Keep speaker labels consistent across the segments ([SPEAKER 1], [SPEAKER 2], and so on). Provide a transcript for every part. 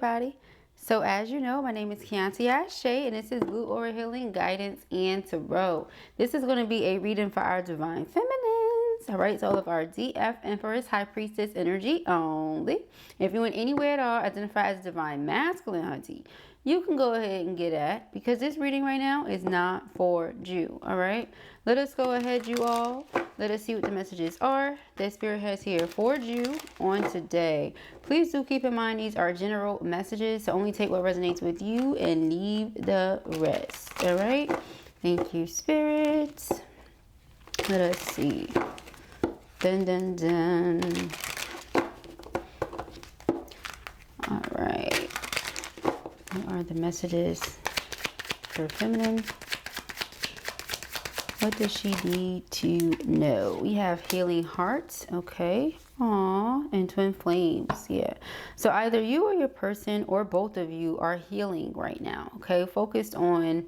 [SPEAKER 1] everybody. So as you know, my name is Kianti Ayshea and this is Blue Aura Healing Guidance and Tarot. This is going to be a reading for our Divine Feminines. Alright, so all of our DF Empress High Priestess energy only. If you in any way at all identify as Divine Masculine, hunty, you can go ahead and get at, because this reading right now is not for you. Alright, let us go ahead, you all. Let us see what the messages are that Spirit has here for you on today. Please do keep in mind these are general messages, so only take what resonates with you and leave the rest. All right. Thank you, Spirit. Let us see. Dun dun dun. All right. What are the messages for feminine? What does she need to know? We have healing hearts, okay. Aw, and twin flames, yeah. So either you or your person or both of you are healing right now, okay. Focused on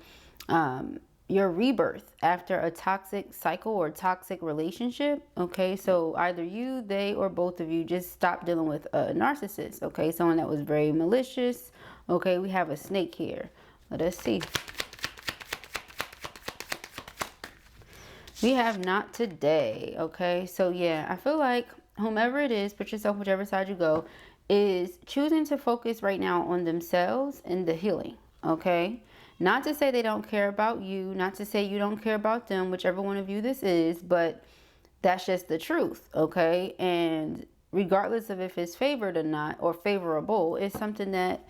[SPEAKER 1] your rebirth after a toxic cycle or toxic relationship, okay. So either you, they, or both of you just stopped dealing with a narcissist, okay. Someone that was very malicious, okay. We have a snake here. Let us see. We have not today, okay? So yeah, I feel like whomever it is, put yourself whichever side you go, is choosing to focus right now on themselves and the healing, okay? Not to say they don't care about you, not to say you don't care about them, whichever one of you this is, but that's just the truth, okay? And regardless of if it's favored or not, or favorable, it's something that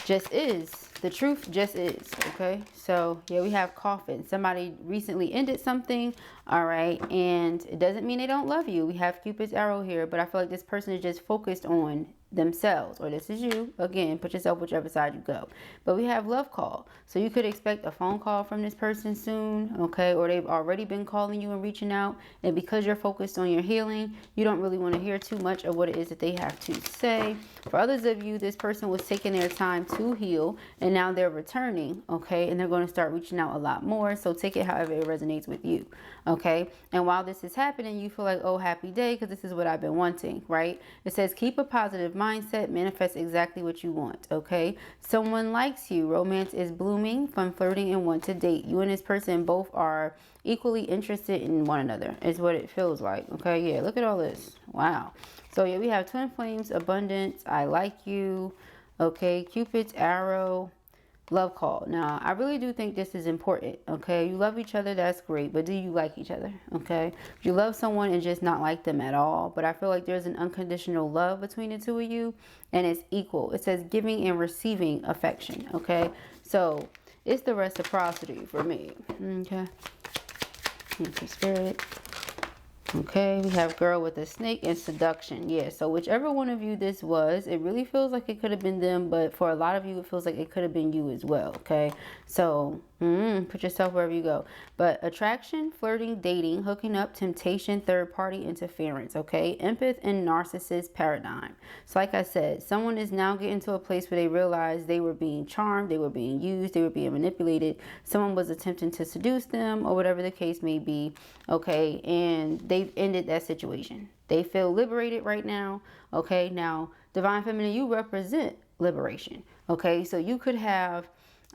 [SPEAKER 1] just is. The truth just is, okay? So yeah, we have coffin. Somebody recently ended something, all right, and it doesn't mean they don't love you. We have Cupid's arrow here, but I feel like this person is just focused on themselves, or this is you. Again, put yourself whichever side you go. But we have love call, so you could expect a phone call from this person soon, okay? Or they've already been calling you and reaching out, and because you're focused on your healing, you don't really want to hear too much of what it is that they have to say. For others of you, this person was taking their time to heal, and now they're returning, okay? And they're going to start reaching out a lot more, so take it however it resonates with you, okay? And while this is happening, you feel like, oh, happy day, because this is what I've been wanting, right? It says keep a positive mindset, manifest exactly what you want, okay? Someone likes you, romance is blooming, fun flirting, and want to date. You and this person both are equally interested in one another, is what it feels like, okay? Yeah, look at all this. Wow. So yeah, we have twin flames, abundance, I like you, okay? Cupid's arrow, love call. Now, I really do think this is important, okay? You love each other, that's great, but do you like each other, okay? You love someone and just not like them at all, but I feel like there's an unconditional love between the two of you, and it's equal. It says giving and receiving affection, okay? So it's the reciprocity for me, okay? Thank you, Spirit. Okay, we have girl with a snake and seduction. Yeah, so whichever one of you this was, it really feels like it could have been them, but for a lot of you, it feels like it could have been you as well, okay? So, put yourself wherever you go. But attraction, flirting, dating, hooking up, temptation, third-party interference, okay? Empath and narcissist paradigm. So like I said, someone is now getting to a place where they realize they were being charmed, they were being used, they were being manipulated. Someone was attempting to seduce them or whatever the case may be, okay? And they've ended that situation. They feel liberated right now, okay? Now, Divine Feminine, you represent liberation, okay? So you could have,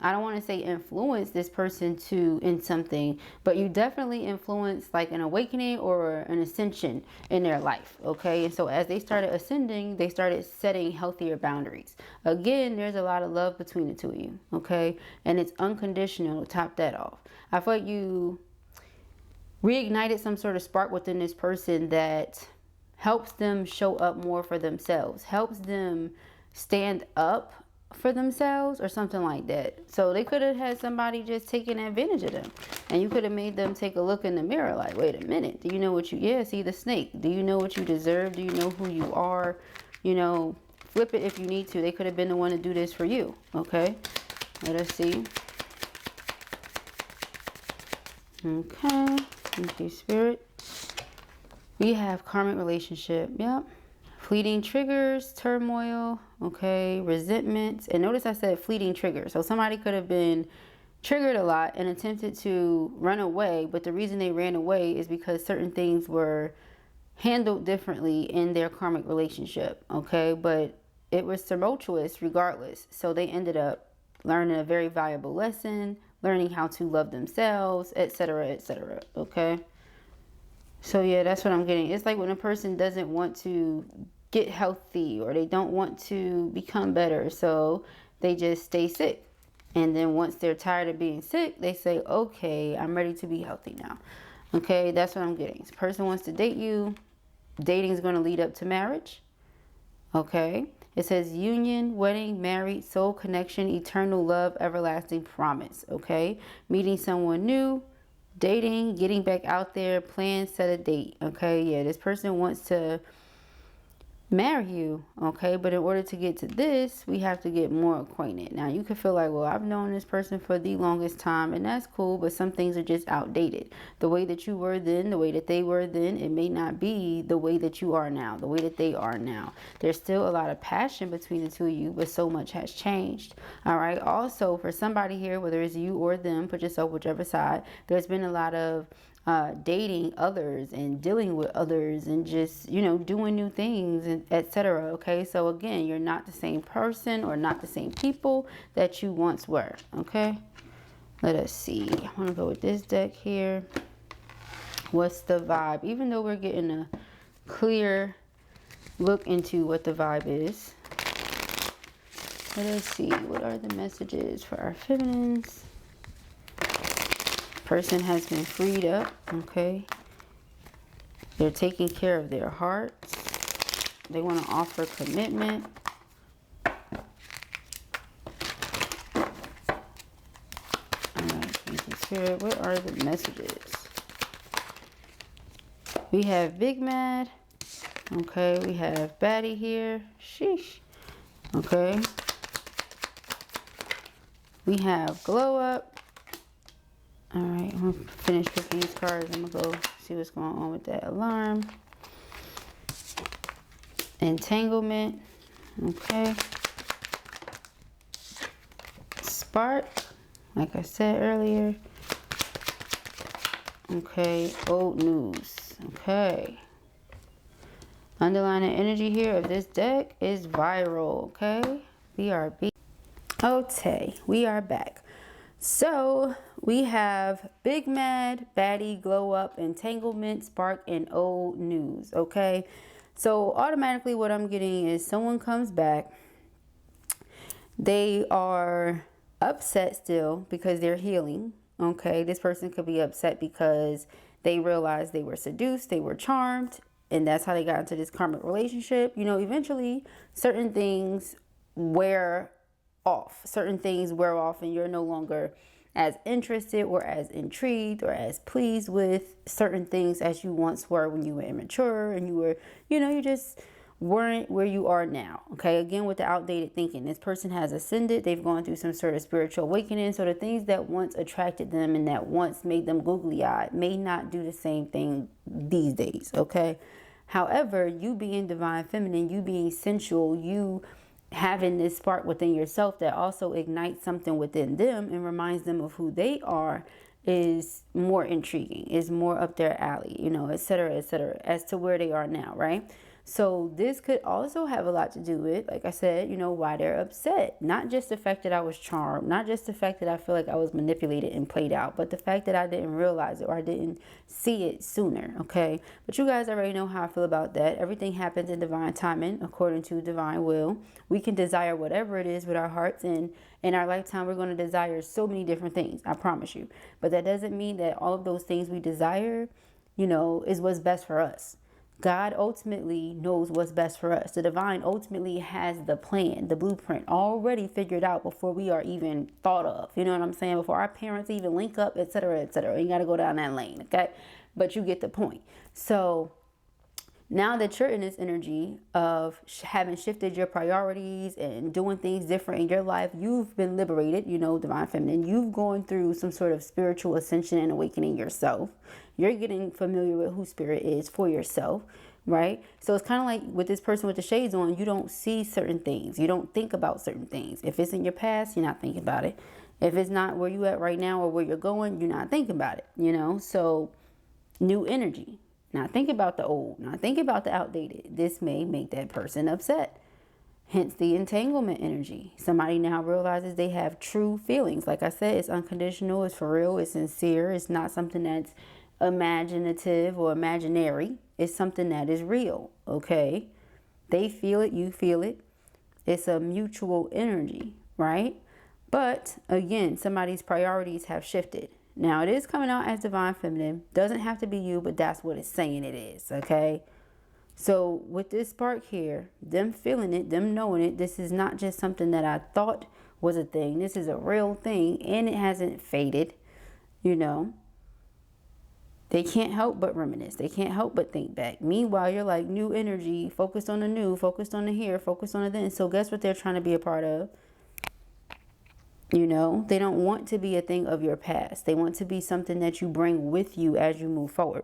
[SPEAKER 1] I don't want to say influence this person in something, but you definitely influence like an awakening or an ascension in their life, okay? And so as they started ascending, they started setting healthier boundaries. Again, there's a lot of love between the two of you, okay? And it's unconditional to top that off. I feel like you reignited some sort of spark within this person that helps them show up more for themselves, helps them stand up for themselves or something like that. So they could have had somebody just taking advantage of them, and you could have made them take a look in the mirror like, wait a minute, do you know what you, yeah, see the snake, do you know what you deserve, do you know who you are, you know, flip it if you need to. They could have been the one to do this for you, okay? Let us see. Okay, thank you, Spirit. We have karmic relationship, yep. Fleeting triggers, turmoil, okay, resentment. And notice I said fleeting triggers. So somebody could have been triggered a lot and attempted to run away, but the reason they ran away is because certain things were handled differently in their karmic relationship, okay? But it was tumultuous regardless. So they ended up learning a very valuable lesson, learning how to love themselves, etc., etc. Okay. So yeah, that's what I'm getting. It's like when a person doesn't want to get healthy, or they don't want to become better, so they just stay sick. And then once they're tired of being sick, they say, okay, I'm ready to be healthy now. Okay, that's what I'm getting. This person wants to date you. Dating is going to lead up to marriage. Okay. It says union, wedding, married, soul connection, eternal love, everlasting promise. Okay. Meeting someone new, dating, getting back out there, plan, set a date. Okay. Yeah, this person wants to marry you. Okay. But in order to get to this, we have to get more acquainted. Now you could feel like, well, I've known this person for the longest time, and that's cool, but some things are just outdated. The way that you were then, the way that they were then, it may not be the way that you are now, the way that they are now. There's still a lot of passion between the two of you, but so much has changed. All right. Also, for somebody here, whether it's you or them, put yourself whichever side, there's been a lot of dating others and dealing with others and just, you know, doing new things, and etc. Okay, so again, you're not the same person or not the same people that you once were. Okay, let us see. I want to go with this deck here. What's the vibe? Even though we're getting a clear look into what the vibe is, let us see. What are the messages for our feminines? Person has been freed up. Okay, they're taking care of their hearts. They want to offer commitment. All right, thank you, Spirit. What are the messages? We have Big Mad. Okay, we have Baddie here. Sheesh. Okay, we have Glow Up. All right, I'm gonna finish picking these cards. I'm gonna go see what's going on with that alarm. Entanglement. Okay. Spark, like I said earlier. Okay, old news. Okay. Underlying energy here of this deck is viral. Okay, BRB. Okay, we are back. So we have Big Mad, Baddie, Glow Up, Entanglement, Spark, and Old News. Okay, so automatically what I'm getting is someone comes back. They are upset still because they're healing. Okay, this person could be upset because they realized they were seduced, they were charmed, and that's how they got into this karmic relationship. You know, eventually certain things wear off. Certain things wear off, and you're no longer as interested or as intrigued or as pleased with certain things as you once were when you were immature and you were, you know, you just weren't where you are now. Okay, again, with the outdated thinking, this person has ascended. They've gone through some sort of spiritual awakening. So the things that once attracted them and that once made them googly-eyed may not do the same thing these days. Okay, however, you being divine feminine, you being sensual, you having this spark within yourself that also ignites something within them and reminds them of who they are is more intriguing, is more up their alley, you know, etc., as to where they are now, right? So this could also have a lot to do with, like I said, you know, why they're upset. Not just the fact that I was charmed, not just the fact that I feel like I was manipulated and played out, but the fact that I didn't realize it or I didn't see it sooner, okay? But you guys already know how I feel about that. Everything happens in divine timing, according to divine will. We can desire whatever it is with our hearts, and in our lifetime, we're going to desire so many different things, I promise you. But that doesn't mean that all of those things we desire, you know, is what's best for us. God ultimately knows what's best for us. The divine ultimately has the plan, the blueprint already figured out before we are even thought of. You know what I'm saying? Before our parents even link up, etc., etc. You got to go down that lane, okay? But you get the point. So now that you're in this energy of having shifted your priorities and doing things different in your life, you've been liberated, you know, divine feminine. You've gone through some sort of spiritual ascension and awakening yourself. You're getting familiar with who spirit is for yourself, right? So it's kind of like with this person with the shades on, you don't see certain things. You don't think about certain things. If it's in your past, you're not thinking about it. If it's not where you at right now or where you're going, you're not thinking about it, you know? So new energy. Not think about the old, not think about the outdated. This may make that person upset. Hence the entanglement energy. Somebody now realizes they have true feelings. Like I said, it's unconditional, it's for real, it's sincere. It's not something that's imaginative or imaginary. It's something that is real, okay? They feel it, you feel it. It's a mutual energy, right? But again, somebody's priorities have shifted. Now, it is coming out as divine feminine. Doesn't have to be you, but that's what it's saying it is, okay? So with this spark here, them feeling it, them knowing it, this is not just something that I thought was a thing. This is a real thing, and it hasn't faded, you know. They can't help but reminisce. They can't help but think back. Meanwhile, you're like new energy, focused on the new, focused on the here, focused on the then. So guess what they're trying to be a part of? You know, they don't want to be a thing of your past. They want to be something that you bring with you as you move forward.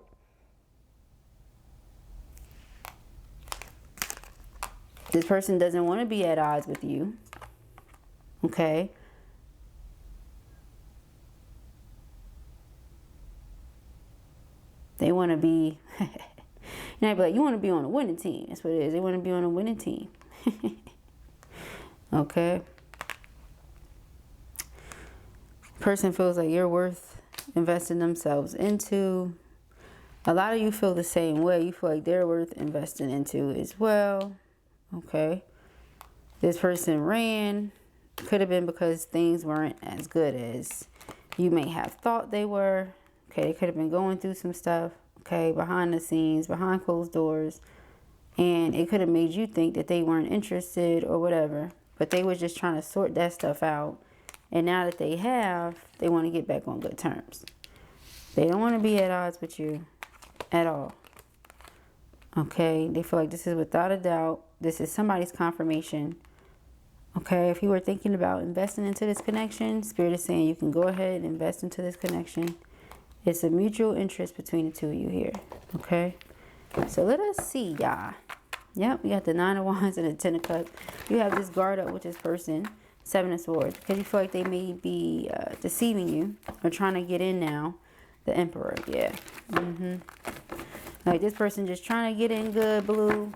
[SPEAKER 1] This person doesn't want to be at odds with you. Okay. They want to be, and I'd be like, you want to be on a winning team. That's what it is. They want to be on a winning team. Okay. Person feels like you're worth investing themselves into. A lot of you feel the same way. You feel like they're worth investing into as well. Okay. This person ran. Could have been because things weren't as good as you may have thought they were. Okay, they could have been going through some stuff, okay, behind the scenes, behind closed doors. And it could have made you think that they weren't interested or whatever. But they were just trying to sort that stuff out. And now that they have, they want to get back on good terms. They don't want to be at odds with you at all. Okay, they feel like this is without a doubt. This is somebody's confirmation. Okay, if you were thinking about investing into this connection, Spirit is saying you can go ahead and invest into this connection. It's a mutual interest between the two of you here. Okay, so let us see, y'all. Yep, we got the 9 of Wands and the 10 of Cups. You have this guard up with this person, 7 of Swords, because you feel like they may be deceiving you or trying to get in now. The Emperor, yeah. Like this person just trying to get in good, blue.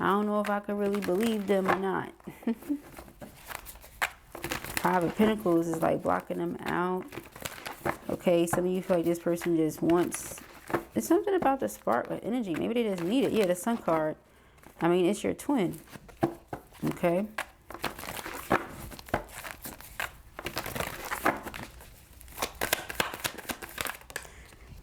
[SPEAKER 1] I don't know if I can really believe them or not. 5 of Pentacles is like blocking them out. Okay, some of you feel like this person just wants... It's something about the spark of energy. Maybe they just need it. Yeah, the Sun card. I mean, it's your twin. Okay.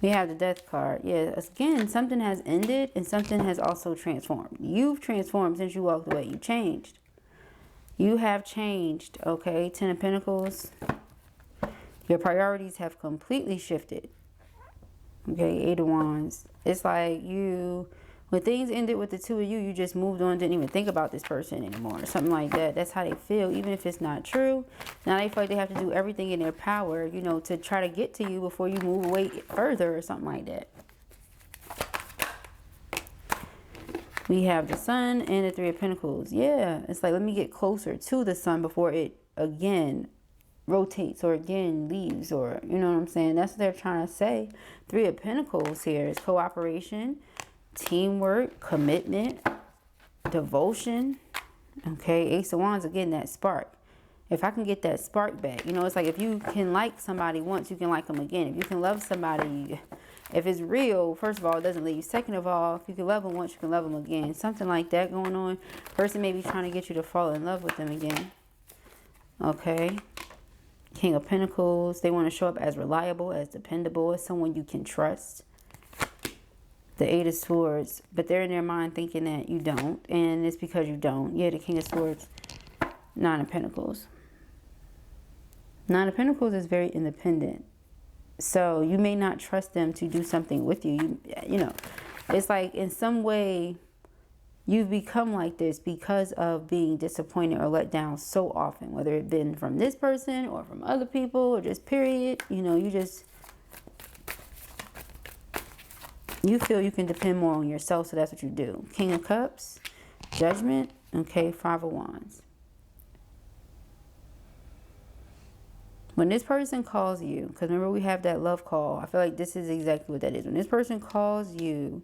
[SPEAKER 1] We have the Death card. Yeah, again, something has ended and something has also transformed. You've transformed since you walked away. You changed. You have changed. Okay, 10 of Pentacles. Your priorities have completely shifted. Okay, 8 of Wands. It's like you... When things ended with the two of you, you just moved on, didn't even think about this person anymore, or something like that. That's how they feel, even if it's not true. Now they feel like they have to do everything in their power, you know, to try to get to you before you move away further or something like that. We have the Sun and the 3 of Pentacles. Yeah, it's like, let me get closer to the Sun before it, again, rotates or again leaves, or, you know what I'm saying? That's what they're trying to say. 3 of Pentacles here is cooperation, teamwork, commitment, devotion. Okay, Ace of Wands, again, that spark. If I can get that spark back, you know, it's like if you can like somebody once, you can like them again. If you can love somebody, if it's real, first of all, it doesn't leave you. Second of all, if you can love them once, you can love them again. Something like that going on. Person may be trying to get you to fall in love with them again. Okay. King of Pentacles. They want to show up as reliable, as dependable, as someone you can trust. The 8 of Swords, but they're in their mind thinking that you don't, and it's because you don't. Yeah, the King of Swords, 9 of Pentacles. 9 of Pentacles is very independent, so you may not trust them to do something with you. You know, it's like in some way you've become like this because of being disappointed or let down so often, whether it been from this person or from other people or just period. You know, you feel you can depend more on yourself, so that's what you do. King of Cups, Judgment, okay, 5 of Wands. When this person calls you, because remember we have that love call, I feel like this is exactly what that is. When this person calls you,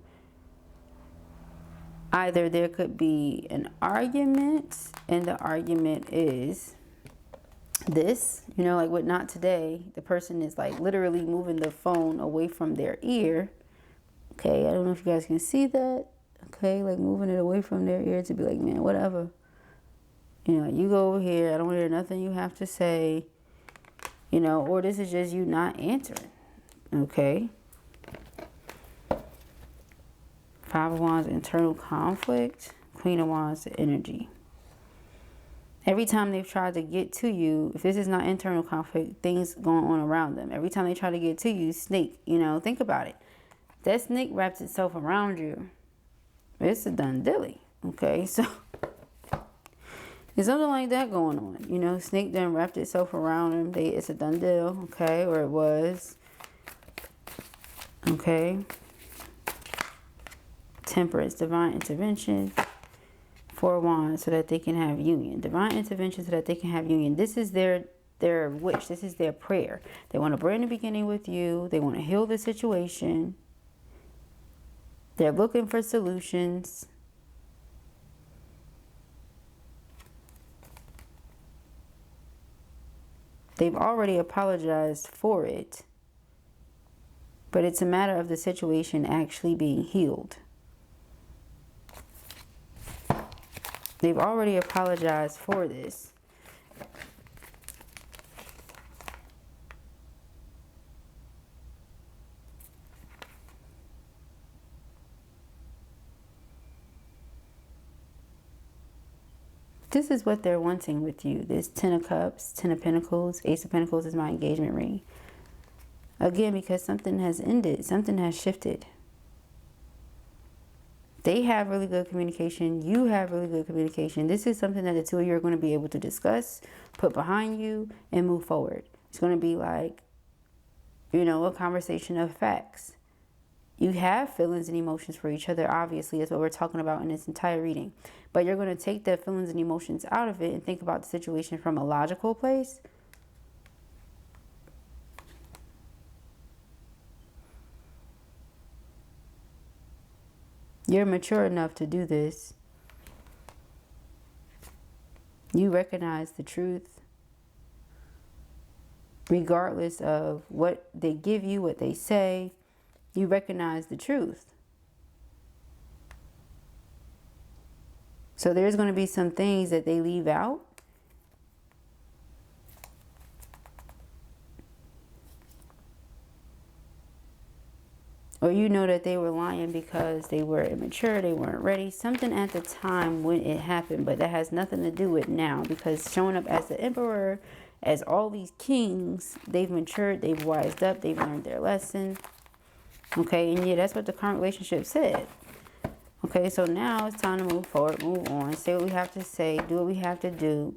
[SPEAKER 1] Either there could be an argument, and the argument is this, you know, like with not today, the person is like literally moving the phone away from their ear. Okay, I don't know if you guys can see that. Okay, like moving it away from their ear to be like, man, whatever. You know, you go over here, I don't hear nothing you have to say. You know, or this is just you not answering. Okay. Five of Wands, internal conflict. Queen of Wands, energy. Every time they've tried to get to you, if this is not internal conflict, things going on around them. Every time they try to get to you, snake, you know, think about it. That snake wraps itself around you. It's a done dilly. Okay, so there's something like that going on. You know, snake done wrapped itself around him. It's a done deal, okay, or it was. Okay. Temperance, divine intervention. Four of Wands, so that they can have union. Divine intervention so that they can have union. This is their wish. This is their prayer. They want a brand new beginning with you. They want to heal the situation. They're looking for solutions. They've already apologized for it. But it's a matter of the situation actually being healed. They've already apologized for this. This is what they're wanting with you. This 10 of Cups, 10 of Pentacles, Ace of Pentacles is my engagement ring. Again, because something has ended. Something has shifted. They have really good communication. You have really good communication. This is something that the two of you are going to be able to discuss, put behind you, and move forward. It's going to be like, you know, a conversation of facts. You have feelings and emotions for each other, obviously. That's what we're talking about in this entire reading. But you're going to take the feelings and emotions out of it and think about the situation from a logical place. You're mature enough to do this. You recognize the truth. Regardless of what they give you, what they say, you recognize the truth. So there's going to be some things that they leave out. Or you know that they were lying because they were immature, they weren't ready. Something at the time when it happened, but that has nothing to do with now. Because showing up as the Emperor, as all these kings, they've matured, they've wised up, they've learned their lesson. Okay, and yeah, that's what the current relationship said. Okay, so now it's time to move forward, move on, say what we have to say, do what we have to do.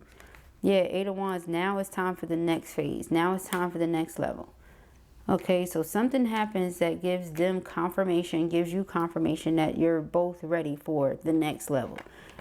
[SPEAKER 1] Yeah, Eight of Wands, now it's time for the next phase. Now it's time for the next level. Okay, so something happens that gives them confirmation, gives you confirmation that you're both ready for the next level.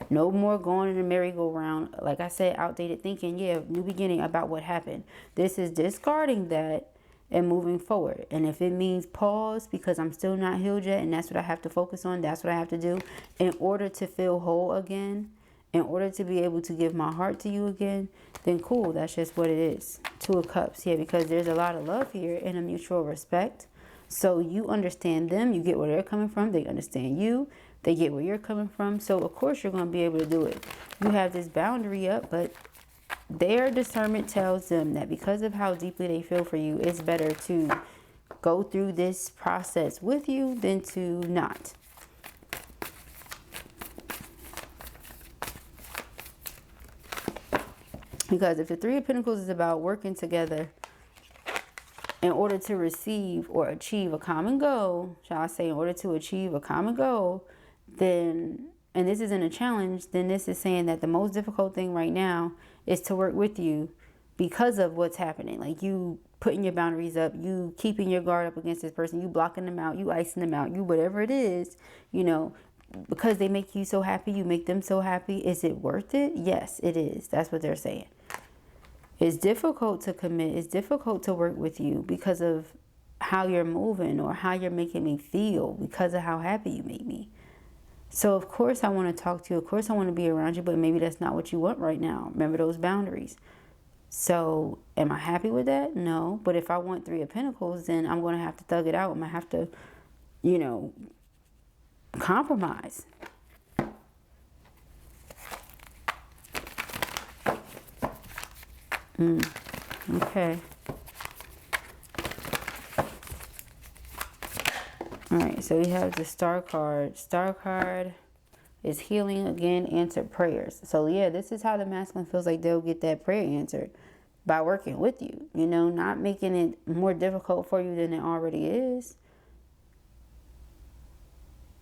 [SPEAKER 1] No more going in the merry-go-round. Like I said, outdated thinking. Yeah, new beginning about what happened. This is discarding that and moving forward. And if it means pause because I'm still not healed yet and that's what I have to focus on, that's what I have to do in order to feel whole again, in order to be able to give my heart to you again, then cool, that's just what it is. Two of Cups, yeah, because there's a lot of love here and a mutual respect. So you understand them, you get where they're coming from, they understand you, they get where you're coming from. So of course you're going to be able to do it. You have this boundary up, but their discernment tells them that because of how deeply they feel for you, it's better to go through this process with you than to not. Because if the Three of Pentacles is about working together in order to receive or achieve a common goal, shall I say, in order to achieve a common goal, then, and this isn't a challenge, then this is saying that the most difficult thing right now is to work with you because of what's happening. Like you putting your boundaries up, you keeping your guard up against this person, you blocking them out, you icing them out, you whatever it is, you know, because they make you so happy, you make them so happy. Is it worth it? Yes, it is. That's what they're saying. It's difficult to commit. It's difficult to work with you because of how you're moving or how you're making me feel, because of how happy you make me. So of course I want to talk to you. Of course I want to be around you, but maybe that's not what you want right now. Remember those boundaries. So am I happy with that? No. But if I want Three of Pentacles, then I'm going to have to thug it out. I'm going to have to, you know, compromise. Okay. All right, so we have the Star card. Star card is healing again, answered prayers. So yeah, this is how the masculine feels like they'll get that prayer answered, by working with you, you know, not making it more difficult for you than it already is.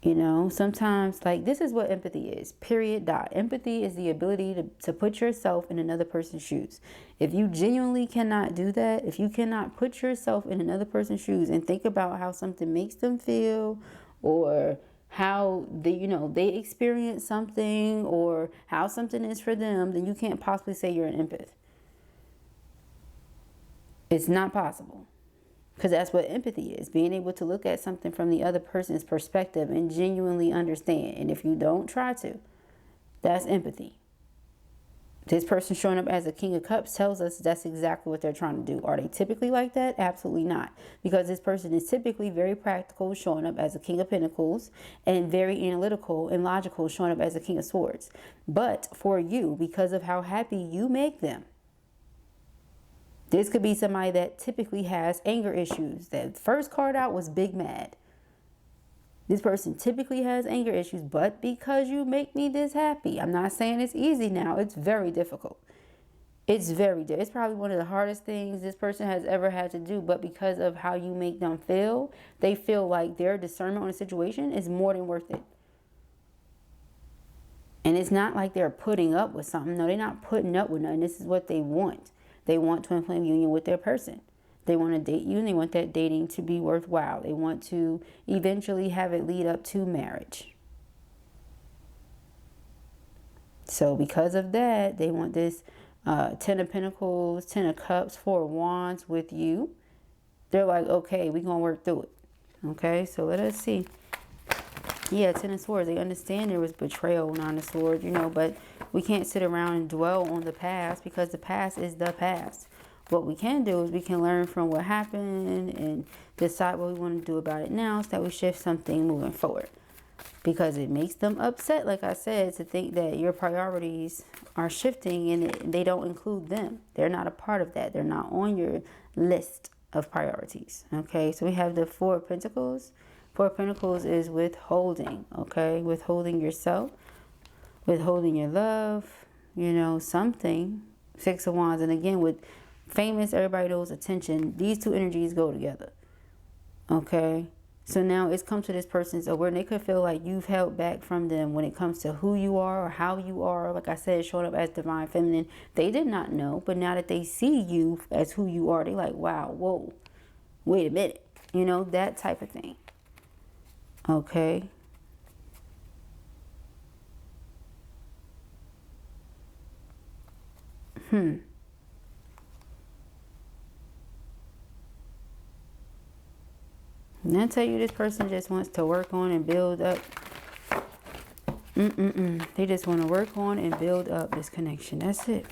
[SPEAKER 1] You know, sometimes, like, this is what empathy is, period, dot. Empathy is the ability to put yourself in another person's shoes. If you genuinely cannot do that, if you cannot put yourself in another person's shoes and think about how something makes them feel, or how they, you know, they experience something, or how something is for them, then you can't possibly say you're an empath. It's not possible. Because that's what empathy is. Being able to look at something from the other person's perspective and genuinely understand. And if you don't try to, that's empathy. This person showing up as a King of Cups tells us that's exactly what they're trying to do. Are they typically like that? Absolutely not. Because this person is typically very practical, showing up as a King of Pentacles, and very analytical and logical, showing up as a King of Swords. But for you, because of how happy you make them, this could be somebody that typically has anger issues. That first card out was big mad. This person typically has anger issues, but because you make me this happy, I'm not saying it's easy now. It's very difficult. It's probably one of the hardest things this person has ever had to do, but because of how you make them feel, they feel like their discernment on a situation is more than worth it. And it's not like they're putting up with something. No, they're not putting up with nothing. This is what they want. They want twin flame union with their person. They want to date you, and they want that dating to be worthwhile. They want to eventually have it lead up to marriage. So because of that, they want this Ten of Pentacles, Ten of Cups, Four of Wands with you. They're like, okay, we're going to work through it. Okay, so let us see. Yeah, Ten of Swords. They understand there was betrayal, Nine of Swords, you know, but we can't sit around and dwell on the past, because the past is the past. What we can do is we can learn from what happened and decide what we want to do about it now, so that we shift something moving forward. Because it makes them upset, like I said, to think that your priorities are shifting and they don't include them. They're not a part of that. They're not on your list of priorities. Okay, so we have the Four of Pentacles. Four of Pentacles is withholding, okay? Withholding yourself, withholding your love, you know, something. Six of Wands, and again, with famous, everybody knows attention. These two energies go together, okay? So now it's come to this person's where they could feel like you've held back from them when it comes to who you are or how you are. Like I said, showing up as divine feminine. They did not know, but now that they see you as who you are, they like, wow, whoa, wait a minute. You know, that type of thing. Okay. And I tell you, this person just wants to work on and build up. They just want to work on and build up this connection. That's it.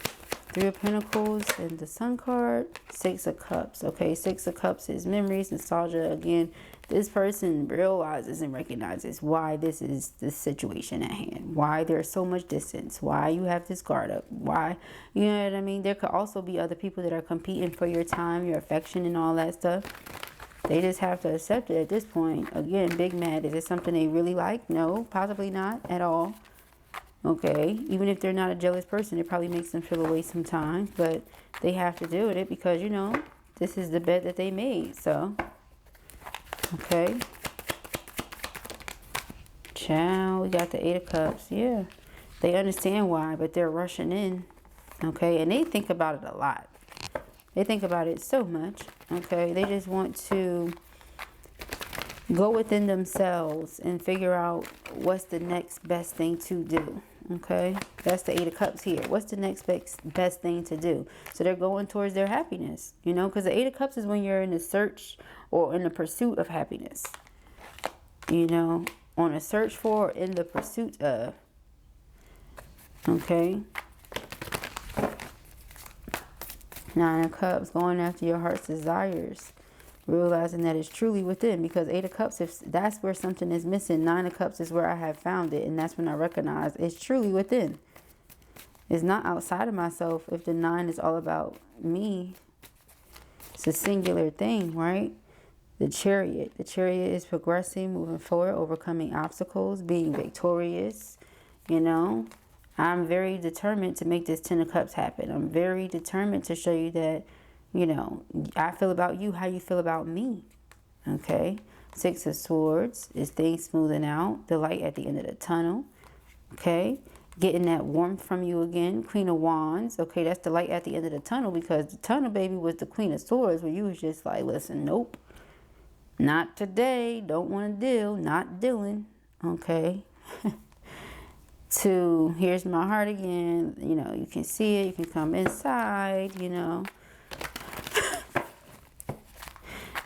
[SPEAKER 1] Three of Pentacles and the Sun card. Six of Cups. Okay, Six of Cups is memories, nostalgia. Again, this person realizes and recognizes why this is the situation at hand. Why there's so much distance. Why you have this guard up. Why, you know what I mean? There could also be other people that are competing for your time, your affection, and all that stuff. They just have to accept it at this point. Again, big mad. Is it something they really like? No, possibly not at all. Okay, even if they're not a jealous person, it probably makes them feel away sometimes, but they have to do with it because, you know, this is the bed that they made. So, okay. Child, we got the Eight of Cups. Yeah, they understand why, but they're rushing in. Okay, and they think about it a lot. They think about it so much. Okay, they just want to go within themselves and figure out what's the next best thing to do. Okay, that's the Eight of Cups here. What's the next best thing to do? So they're going towards their happiness, you know, because the Eight of Cups is when you're in the search or in the pursuit of happiness, you know, on a search for, or in the pursuit of. Okay. Nine of Cups, going after your heart's desires. Realizing that it's truly within, because Eight of Cups, if that's where something is missing, Nine of Cups is where I have found it, and that's when I recognize it's truly within. It's not outside of myself. If the 9 is all about me, it's a singular thing, right? The Chariot. The Chariot is progressing, moving forward, overcoming obstacles, being victorious. You know, I'm very determined to make this 10 of Cups happen. I'm very determined to show you that, you know, I feel about you how you feel about me. Okay. 6 of Swords is things smoothing out. The light at the end of the tunnel. Okay. Getting that warmth from you again. Queen of Wands. Okay, that's the light at the end of the tunnel, because the tunnel, baby, was the Queen of Swords, where you was just like, listen, nope. Not today. Don't want to deal. Not dealing. Okay. 2, here's my heart again. You know, you can see it. You can come inside, you know.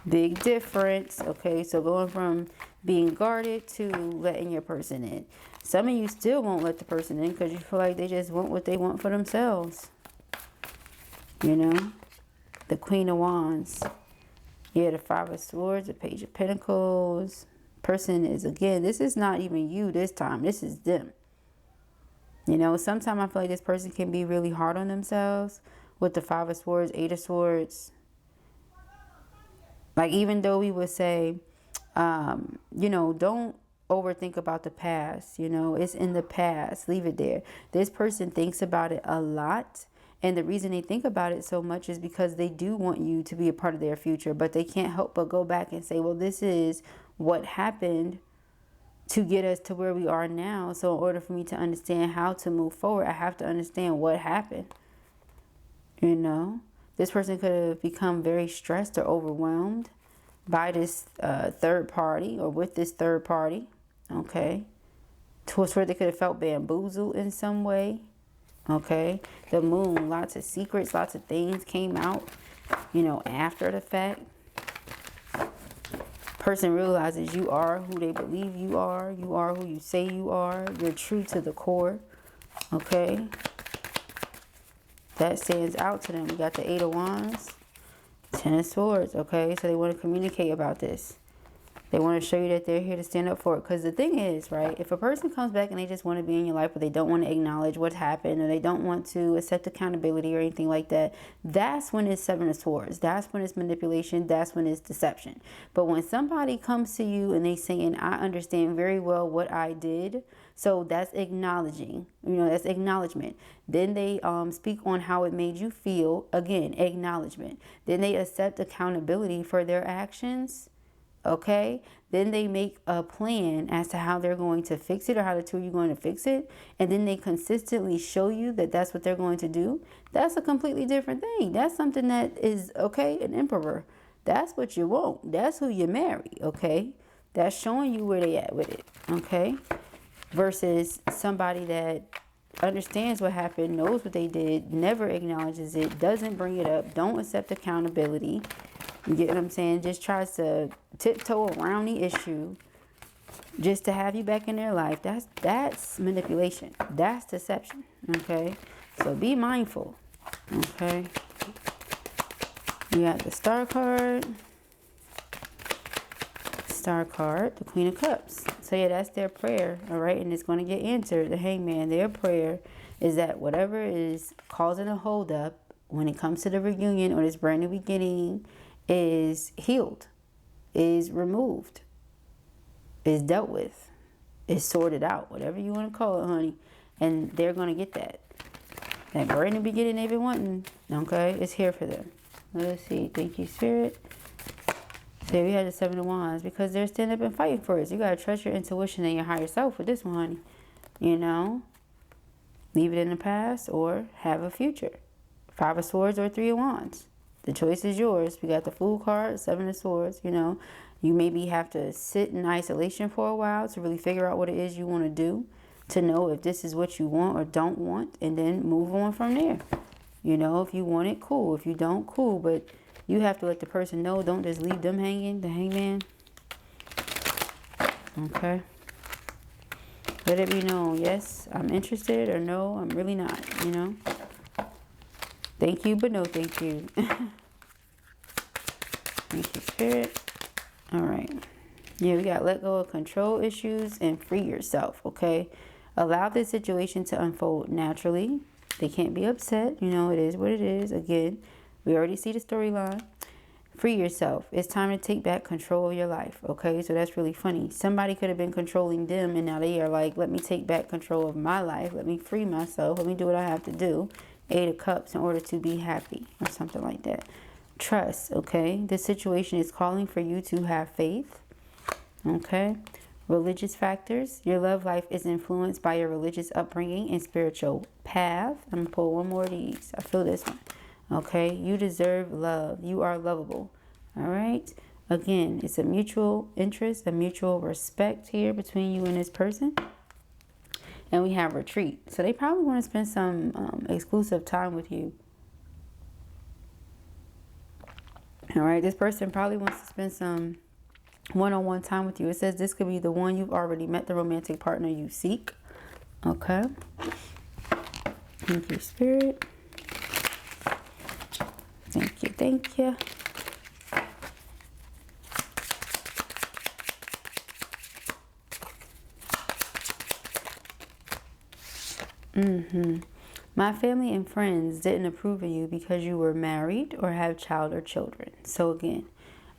[SPEAKER 1] Big difference. Okay, so going from being guarded to letting your person in. Some of you still won't let the person in because you feel like they just want what they want for themselves. You know? The Queen of Wands. Yeah, the 5 of Swords, the Page of Pentacles. Person is, again, this is not even you this time. This is them. You know, sometimes I feel like this person can be really hard on themselves with the 5 of Swords, 8 of Swords. Like, even though we would say, you know, don't overthink about the past. You know, it's in the past. Leave it there. This person thinks about it a lot. And the reason they think about it so much is because they do want you to be a part of their future. But they can't help but go back and say, well, this is what happened to get us to where we are now. So in order for me to understand how to move forward, I have to understand what happened. You know, this person could have become very stressed or overwhelmed by this third party, or with this third party. Okay. Towards where they could have felt bamboozled in some way. Okay. The Moon, lots of secrets, lots of things came out, you know, after the fact. Person realizes you are who they believe you are. You are who you say you are. You're true to the core. Okay. That stands out to them. We got the 8 of Wands, 10 of Swords. Okay. So they want to communicate about this. They want to show you that they're here to stand up for it. Because the thing is, right, if a person comes back and they just want to be in your life, but they don't want to acknowledge what happened, or they don't want to accept accountability or anything like that, that's when it's 7 of Swords. That's when it's manipulation. That's when it's deception. But when somebody comes to you and they saying, I understand very well what I did, so that's acknowledging, you know, that's acknowledgement. Then they speak on how it made you feel. Again, acknowledgement. Then they accept accountability for their actions. Okay, then they make a plan as to how they're going to fix it, or how the two of you are going to fix it. And then they consistently show you that that's what they're going to do. That's a completely different thing. That's something that is, okay, an emperor. That's what you want. That's who you marry. Okay, that's showing you where they at with it. Okay, versus somebody that understands what happened, knows what they did, never acknowledges it, doesn't bring it up, don't accept accountability. You get what I'm saying? Just tries to tiptoe around the issue just to have you back in their life. That's manipulation. That's deception. Okay? So be mindful. Okay? You got the Star card. Star card, the Queen of Cups. So yeah, that's their prayer. All right? And it's going to get answered. The Hangman, their prayer is that whatever is causing a holdup when it comes to the reunion or this brand new beginning is healed, is removed, is dealt with, is sorted out, whatever you want to call it, honey. And they're going to get that. That brand new beginning they've been wanting, okay, it's here for them. Let's see. Thank you, Spirit. So we had the 7 of Wands, because they're standing up and fighting for it. So you got to trust your intuition and your higher self with this one, honey. You know, leave it in the past or have a future. 5 of Swords or 3 of Wands. The choice is yours. We got the Fool card, 7 of Swords. You know, you maybe have to sit in isolation for a while to really figure out what it is you want to do, to know if this is what you want or don't want, and then move on from there. You know, if you want it, cool. If you don't, cool. But you have to let the person know. Don't just leave them hanging, the Hangman. Okay. Let it be known, yes, I'm interested, or no, I'm really not, you know. Thank you, but no thank you. Thank you, Spirit. All right. Yeah, we got let go of control issues and free yourself, okay? Allow this situation to unfold naturally. They can't be upset. You know, it is what it is. Again, we already see the storyline. Free yourself. It's time to take back control of your life, okay? So that's really funny. Somebody could have been controlling them, and now they are like, let me take back control of my life. Let me free myself. Let me do what I have to do. 8 of Cups in order to be happy or something like that. Trust, okay? This situation is calling for you to have faith, okay? Religious factors. Your love life is influenced by your religious upbringing and spiritual path. I'm going to pull one more of these. I feel this one. Okay? You deserve love. You are lovable. All right? Again, it's a mutual interest, a mutual respect here between you and this person. And we have retreat. So they probably want to spend some exclusive time with you. All right? This person probably wants to spend some one-on-one time with you. It says this could be the one you've already met, the romantic partner you seek. Okay. Thank you, Spirit. Thank you, thank you. My family and friends didn't approve of you because you were married or have child or children. So again,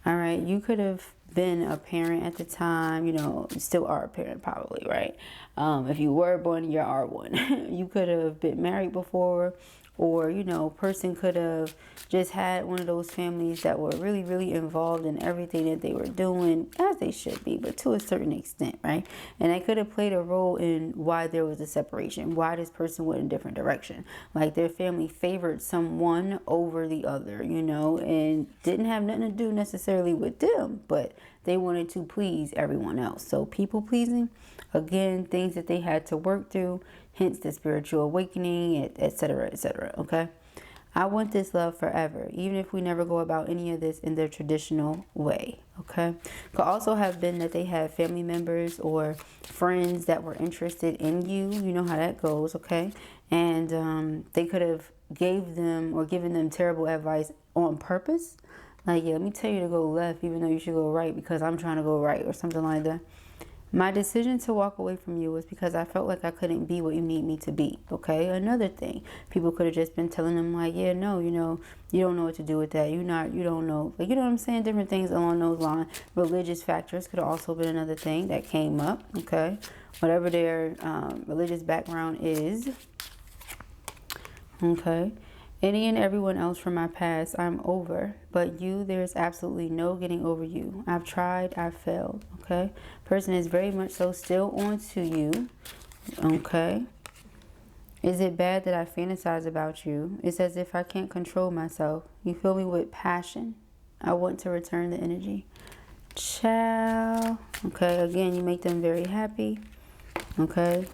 [SPEAKER 1] all right, you could have been a parent at the time, you know, you still are a parent probably, right? If you were born, you are one. You could have been married before, or, you know, person could have just had one of those families that were really, really involved in everything that they were doing, as they should be, but to a certain extent, right? And they could have played a role in why there was a separation, why this person went in a different direction. Like their family favored someone over the other, you know, and didn't have nothing to do necessarily with them, but they wanted to please everyone else. So people pleasing, again, things that they had to work through, hence the spiritual awakening, etc., etc. Okay, I want this love forever, even if we never go about any of this in their traditional way. Okay, could also have been that they had family members or friends that were interested in you. You know how that goes. Okay, and they could have gave them or given them terrible advice on purpose. Like, yeah, let me tell you to go left even though you should go right because I'm trying to go right, or something like that. My decision to walk away from you was because I felt like I couldn't be what you need me to be, okay? Another thing, people could have just been telling them like, yeah, no, you know, you don't know what to do with that. You don't know. Like, you know what I'm saying? Different things along those lines. Religious factors could have also been another thing that came up, okay? Whatever their religious background is, okay? Any and everyone else from my past, I'm over. But you, there's absolutely no getting over you. I've tried, I've failed, okay? Person is very much so still on to you, okay? Is it bad that I fantasize about you? It's as if I can't control myself. You fill me with passion. I want to return the energy. Ciao. Okay, again, you make them very happy, okay?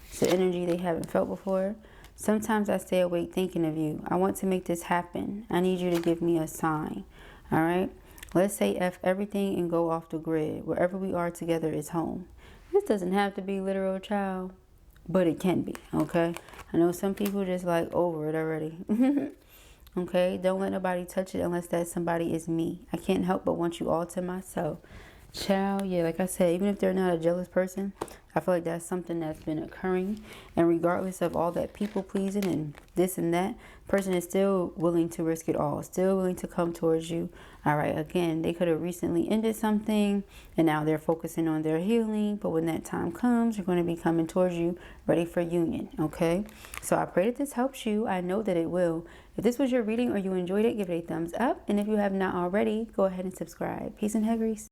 [SPEAKER 1] It's the energy they haven't felt before. Sometimes I stay awake thinking of you. I want to make this happen. I need you to give me a sign. All right? Let's say F everything and go off the grid. Wherever we are together is home. This doesn't have to be literal, child, but it can be, okay? I know some people just like over it already. Okay? Don't let nobody touch it unless that somebody is me. I can't help but want you all to myself. Child, yeah, like I said, even if they're not a jealous person, I feel like that's something that's been occurring. And regardless of all that people pleasing and this and that, person is still willing to risk it all, still willing to come towards you. All right, again, they could have recently ended something and now they're focusing on their healing. But when that time comes, they're going to be coming towards you, ready for union, okay? So I pray that this helps you. I know that it will. If this was your reading or you enjoyed it, give it a thumbs up. And if you have not already, go ahead and subscribe. Peace and hair grease.